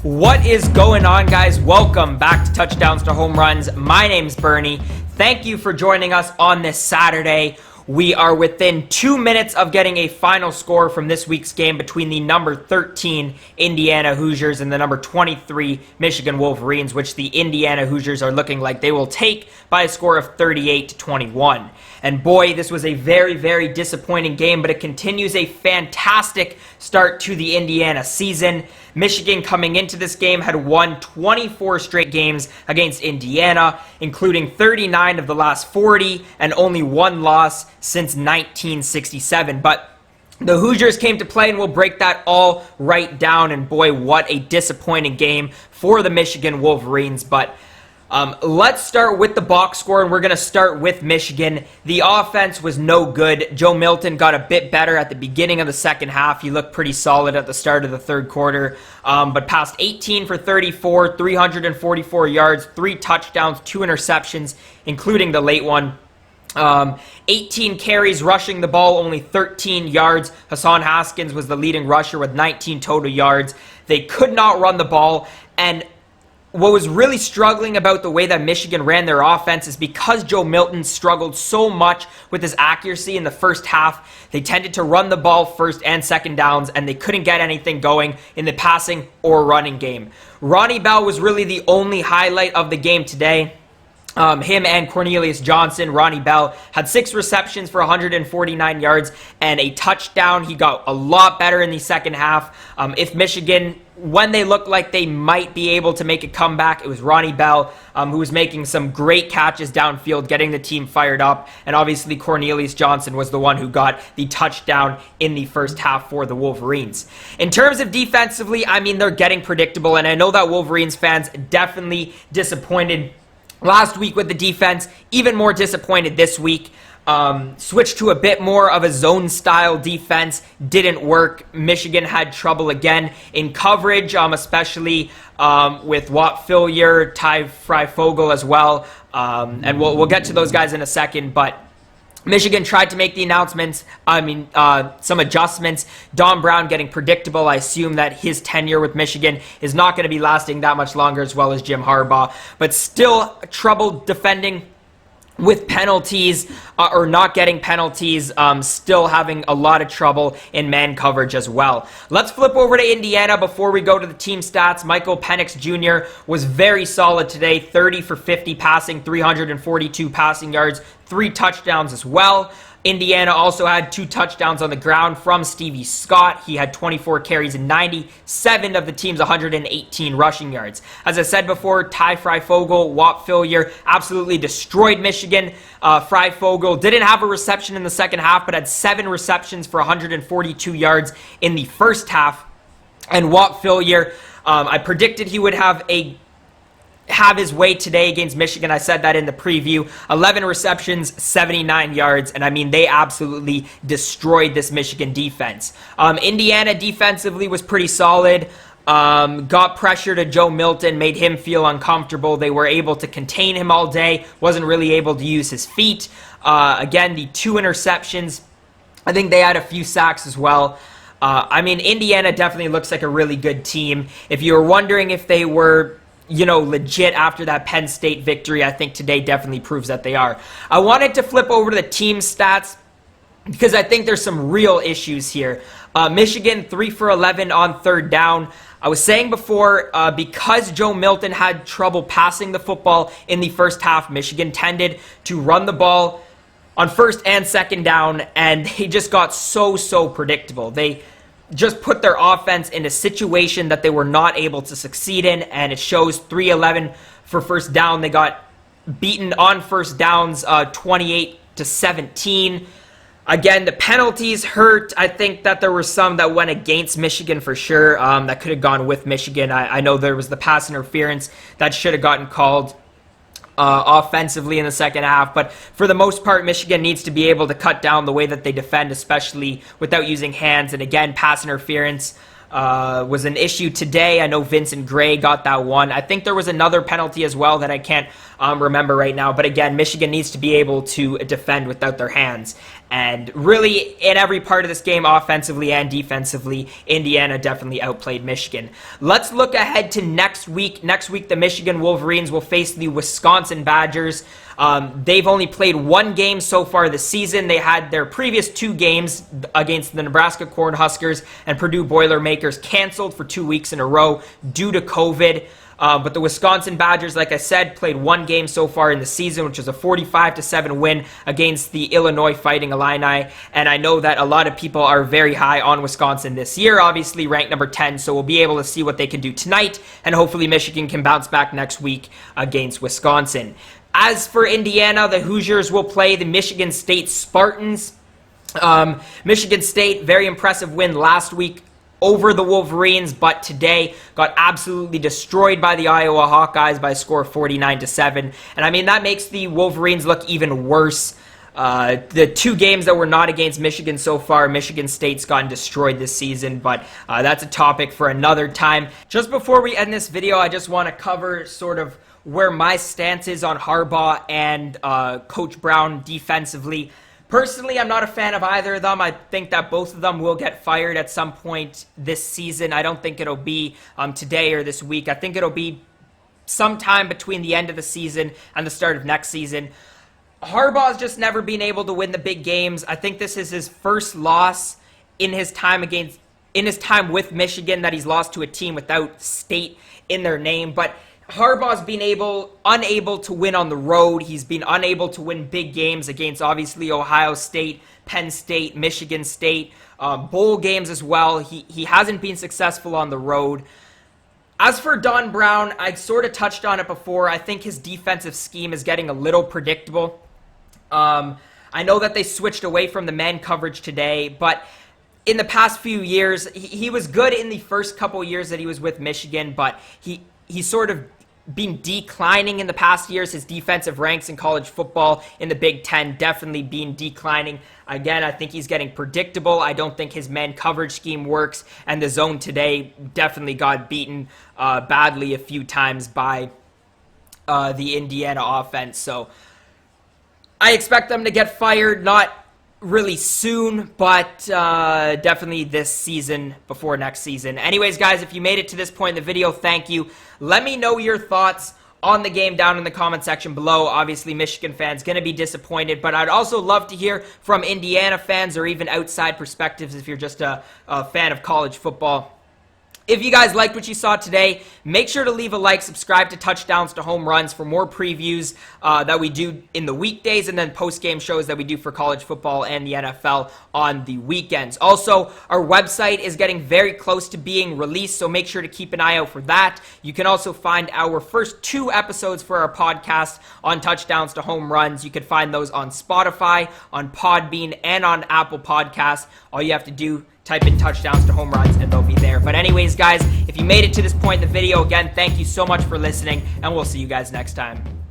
What is going on, guys? Welcome back to Touchdowns to Home Runs. My name's Bernie. Thank you for joining us on this Saturday. We are within 2 minutes of getting a final score from this week's game between the number 13 Indiana Hoosiers and the number 23 Michigan Wolverines, which the Indiana Hoosiers are looking like they will take by a score of 38-21. And boy, this was a very, very disappointing game, but it continues a fantastic start to the Indiana season. Michigan, coming into this game, had won 24 straight games against Indiana, including 39 of the last 40 and only one loss since 1967. But the Hoosiers came to play, and we'll break that all right down. And boy, what a disappointing game for the Michigan Wolverines. But let's start with the box score, and we're going to start with Michigan. The offense was no good. Joe Milton got a bit better at the beginning of the second half. He looked pretty solid at the start of the third quarter, but passed 18 for 34, 344 yards, 3 touchdowns, 2 interceptions, including the late one. 18 carries, rushing the ball, only 13 yards. Hassan Haskins was the leading rusher with 19 total yards. They could not run the ball, and what was really struggling about the way that Michigan ran their offense is because Joe Milton struggled so much with his accuracy in the first half. They tended to run the ball first and second downs, and they couldn't get anything going in the passing or running game. Ronnie Bell was really the only highlight of the game today. Him and Cornelius Johnson. Ronnie Bell had 6 receptions for 149 yards and a touchdown. He got a lot better in the second half. If Michigan, when they looked like they might be able to make a comeback, it was Ronnie Bell who was making some great catches downfield, getting the team fired up. And obviously Cornelius Johnson was the one who got the touchdown in the first half for the Wolverines. In terms of defensively, I mean, they're getting predictable, and I know that Wolverines fans definitely disappointed last week with the defense, even more disappointed this week. Switched to a bit more of a zone-style defense. Didn't work. Michigan had trouble again in coverage, especially with Whop Philyor, Ty Fryfogle as well. And we'll get to those guys in a second, but Michigan tried to make the some adjustments. Don Brown getting predictable. I assume that his tenure with Michigan is not going to be lasting that much longer, as well as Jim Harbaugh. But still trouble defending with penalties or not getting penalties, still having a lot of trouble in man coverage as well. Let's flip over to Indiana before we go to the team stats. Mihcael Penix Jr. was very solid today, 30 for 50 passing, 342 passing yards, 3 touchdowns as well. Indiana also had 2 touchdowns on the ground from Stevie Scott. He had 24 carries and 97 of the team's 118 rushing yards. As I said before, Ty Fryfogle, Whop Philyor absolutely destroyed Michigan. Fryfogle didn't have a reception in the second half, but had 7 receptions for 142 yards in the first half. And Whop Philyor, I predicted he would have his way today against Michigan. I said that in the preview. 11 receptions, 79 yards, and I mean, they absolutely destroyed this Michigan defense. Indiana defensively was pretty solid. Got pressure to Joe Milton, made him feel uncomfortable. They were able to contain him all day, wasn't really able to use his feet. Again, the 2 interceptions. I think they had a few sacks as well. I mean, Indiana definitely looks like a really good team. If you were wondering if they were legit after that Penn State victory, I think today definitely proves that they are. I wanted to flip over to the team stats because I think there's some real issues here. Michigan, 3 for 11 on third down. I was saying before, because Joe Milton had trouble passing the football in the first half, Michigan tended to run the ball on first and second down, and they just got so predictable. They just put their offense in a situation that they were not able to succeed in, and it shows. 3-11 for first down. They got beaten on first downs 28-17. Again, the penalties hurt. I think that there were some that went against Michigan for sure, that could have gone with Michigan. I know there was the pass interference that should have gotten called offensively in the second half, but for the most part, Michigan needs to be able to cut down the way that they defend, especially without using hands. And again, pass interference was an issue today. I know Vincent Gray got that one. I think there was another penalty as well that I can't remember right now. But again, Michigan needs to be able to defend without their hands. And really, in every part of this game, offensively and defensively, Indiana definitely outplayed Michigan. Let's look ahead to next week. Next week, the Michigan Wolverines will face the Wisconsin Badgers. They've only played one game so far this season. They had their previous 2 games against the Nebraska Cornhuskers and Purdue Boilermakers canceled for 2 weeks in a row due to COVID. But the Wisconsin Badgers, like I said, played 1 game so far in the season, which was a 45-7 win against the Illinois Fighting Illini. And I know that a lot of people are very high on Wisconsin this year, obviously ranked number 10. So we'll be able to see what they can do tonight. And hopefully Michigan can bounce back next week against Wisconsin. As for Indiana, the Hoosiers will play the Michigan State Spartans. Michigan State, very impressive win last week over the Wolverines, but today got absolutely destroyed by the Iowa Hawkeyes by a score of 49-7. And I mean, that makes the Wolverines look even worse. The 2 games that were not against Michigan so far, Michigan State's gotten destroyed this season, but that's a topic for another time. Just before we end this video, I just want to cover sort of where my stance is on Harbaugh and Coach Brown defensively. Personally, I'm not a fan of either of them. I think that both of them will get fired at some point this season. I don't think it'll be today or this week. I think it'll be sometime between the end of the season and the start of next season. Harbaugh's just never been able to win the big games. I think this is his first loss in his time with Michigan that he's lost to a team without state in their name. But Harbaugh's been unable to win on the road. He's been unable to win big games against, obviously, Ohio State, Penn State, Michigan State, bowl games as well. He hasn't been successful on the road. As for Don Brown, I sort of touched on it before. I think his defensive scheme is getting a little predictable. I know that they switched away from the man coverage today, but in the past few years, he was good in the first couple years that he was with Michigan, but he's sort of been declining in the past years. His defensive ranks in college football in the Big Ten definitely been declining. Again, I think he's getting predictable. I don't think his man coverage scheme works, and the zone today definitely got beaten badly a few times by the Indiana offense. So I expect them to get fired, not really soon, but definitely this season before next season. Anyways, guys, if you made it to this point in the video, thank you. Let me know your thoughts on the game down in the comment section below. Obviously, Michigan fans going to be disappointed, but I'd also love to hear from Indiana fans or even outside perspectives if you're just a fan of college football. If you guys liked what you saw today, make sure to leave a like, subscribe to Touchdowns to Home Runs for more previews that we do in the weekdays and then post-game shows that we do for college football and the NFL on the weekends. Also, our website is getting very close to being released, so make sure to keep an eye out for that. You can also find our first 2 episodes for our podcast on Touchdowns to Home Runs. You can find those on Spotify, on Podbean, and on Apple Podcasts. All you have to do, type in Touchdowns to Home Runs and they'll be there. But anyways, guys, if you made it to this point in the video, again, thank you so much for listening, and we'll see you guys next time.